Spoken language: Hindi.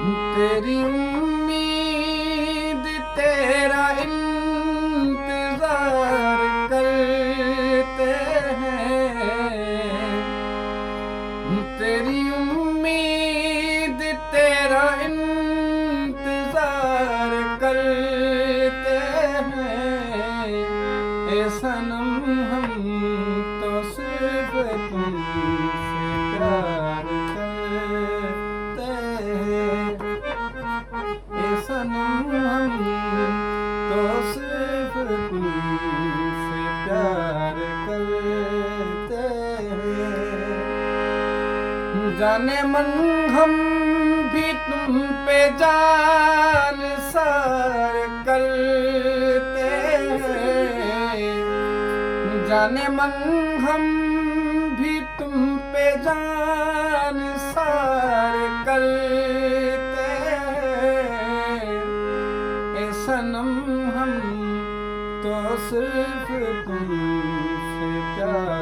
तेरी उम्मीद तेरा इंतजार करते हैं। तेरी उम्मीद तेरा इंतजार करते हैं। ए सनम हम तो सिर्फ तुमसे प्यार करते हैं। ए सनम हम तो सिर्फ तुमसे प्यार करते हैं। जाने मन हम भी तुम पे जान सार करते हैं। जाने मन हम भी तुम पे जान सार करते हैं। ए सनम हम तो सिर्फ तुमसे प्यार